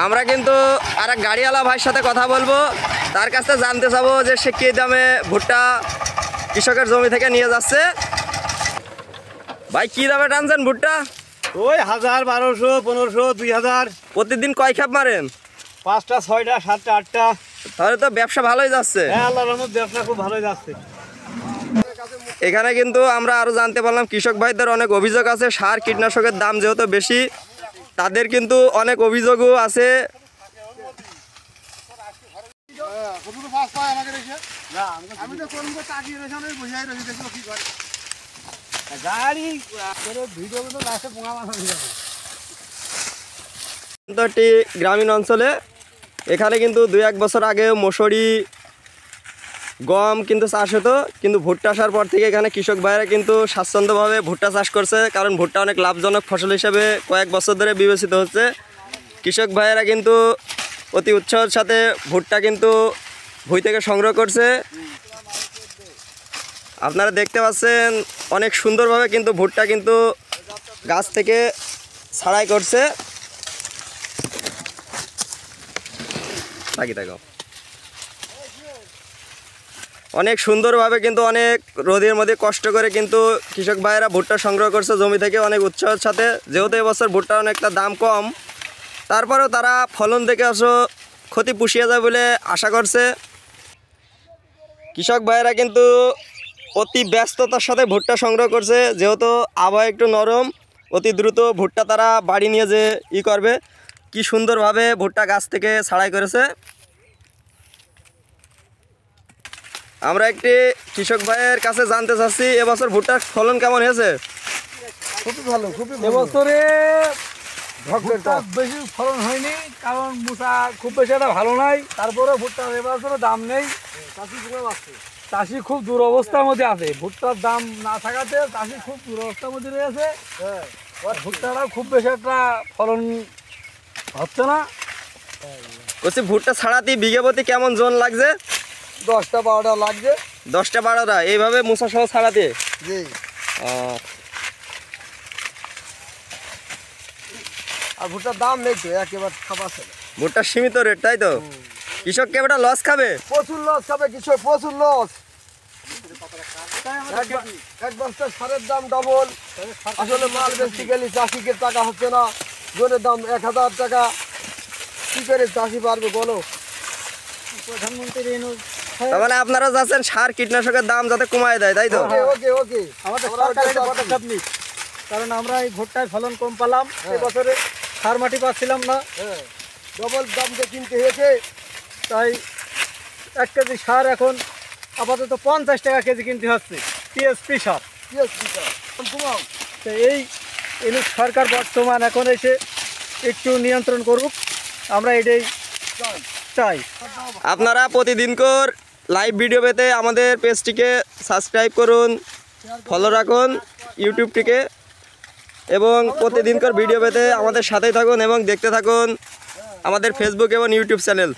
আমরা কিন্তু আর এক গাড়িওয়ালা ভাইয়ের সাথে কথা বলবো, তার কাছে জানতে চাবো যে সে কী দামে ভুট্টা কৃষকের জমি থেকে নিয়ে যাচ্ছে। ভাই কী দামে টানছেন ভুট্টা? ওই 1000, 1200, 1500, 2000। প্রতিদিন কয় খেপ মারেন? 5টা, 6টা, 7টা, 8টা। তাহলে তো ব্যবসা ভালোই যাচ্ছে। হ্যাঁ, আল্লাহর রহমতে ব্যবসা খুব ভালোই যাচ্ছে। এখানে কিন্তু আমরা আরও জানতে পারলাম কৃষক ভাইদের অনেক অভিযোগ আছে, সার কীটনাশকের দাম যেহেতু বেশি, তাদের কিন্তু অনেক অভিযোগও আছে। একটি গ্রামীণ অঞ্চলে এখানে কিন্তু 2-1 বছর আগে মসুরি গম কিন্তু চাষ হতো, কিন্তু ভুট্টা আসার পর থেকে এখানে কৃষক ভাইয়েরা কিন্তু স্বাচ্ছন্দ্যভাবে ভুট্টা চাষ করছে, কারণ ভুট্টা অনেক লাভজনক ফসল হিসেবে কয়েক বছর ধরে বিবেচিত হচ্ছে। কৃষক ভাইয়েরা কিন্তু অতি উৎসাহের সাথে ভুট্টা কিন্তু ভুঁই থেকে সংগ্রহ করছে। আপনারা দেখতে পাচ্ছেন অনেক সুন্দরভাবে কিন্তু ভুট্টা কিন্তু গাছ থেকে ছাড়াই করছে। অনেক সুন্দরভাবে কিন্তু অনেক রোদের মধ্যে কষ্ট করে কিন্তু কৃষক ভাইয়েরা ভুট্টা সংগ্রহ করছে জমি থেকে অনেক উৎসাহের সাথে। যেহেতু এবছর ভুট্টার অনেকটা দাম কম, তারপরেও তারা ফলন দেখে ক্ষতি পুষিয়ে যায় বলে আশা করছে। কৃষক ভাইয়েরা কিন্তু অতি ব্যস্ততার সাথে ভুট্টা সংগ্রহ করছে, যেহেতু আবহাওয়া একটু নরম, অতি দ্রুত ভুট্টা তারা বাড়ি নিয়ে যে করবে। কি সুন্দরভাবে ভুট্টা গাছ থেকে ছাড়াই করেছে। আমরা একটি কৃষক ভাইয়ের কাছে জানতে চাচ্ছি এবছর ভুট্টার ফলন কেমন হয়েছে? খুবই ভালো, খুবই এবছরে ভুট্টা বেশি ফলন হয়নি, কারণ মুসা খুব বেশি একটা ভালো নাই। তারপরে ভুট্টার এবছরে দাম নেই, চাষি খুব দুরবস্থার মধ্যে আছে। ভুট্টার দাম না থাকাতে চাষি খুব দুরবস্থার মধ্যে রয়েছে। ভুট্টাটা খুব বেশি একটা ফলন হচ্ছে না। বলছি ভুট্টা ছাড়াতে বিঘে প্রতি কেমন জন লাগছে? 10টা 12টা লাগছে। 10টা 12টা এইভাবে মুসা সহ ছাড়াতে? জি। আর ভুট্টার দাম নেই তো, একেবারে খাবার ছেলে। ভুট্টার সীমিত রেট, তাই তো? কৃষক কে বেটা লস খাবে? প্রচুর লস খাবে কৃষক, প্রচুর লস। এক বস্তা সারের দাম ডবল। আসলে মাল বেশি গেলে চাষিকে টাকা হচ্ছে না, জনের দাম 1000 টাকা। কি করে চাষি পারবে বলো? প্রধানমন্ত্রী মানে আপনারা যাচ্ছেন সার কীটনাশকের দাম যাতে কমায় দেয়, তাই তো? ওকে ওকে, আমাদের সরকারের পদক্ষেপ নিক, কারণ আমরা এই ভুট্টায় ফলন কম পেলাম এবছরে, সার মাটি পাচ্ছিলাম না, ডবল দাম দিয়ে কিনতে হয়েছে। তাই 1 কেজি সার এখন আপাতত 50 টাকা কেজি কিনতে হচ্ছে, টিএসপি সার। তো এই সরকার বর্তমান এখন এসে একটু নিয়ন্ত্রণ করুক, আমরা এটাই চাই। আপনারা প্রতিদিনকার লাইভ ভিডিও পেতে আমাদের পেজটিকে সাবস্ক্রাইব করুন, ফলো রাখুন ইউটিউবটিকে, এবং প্রতিদিনকার ভিডিও পেতে আমাদের সাথেই থাকুন এবং দেখতে থাকুন আমাদের ফেসবুক এবং ইউটিউব চ্যানেল।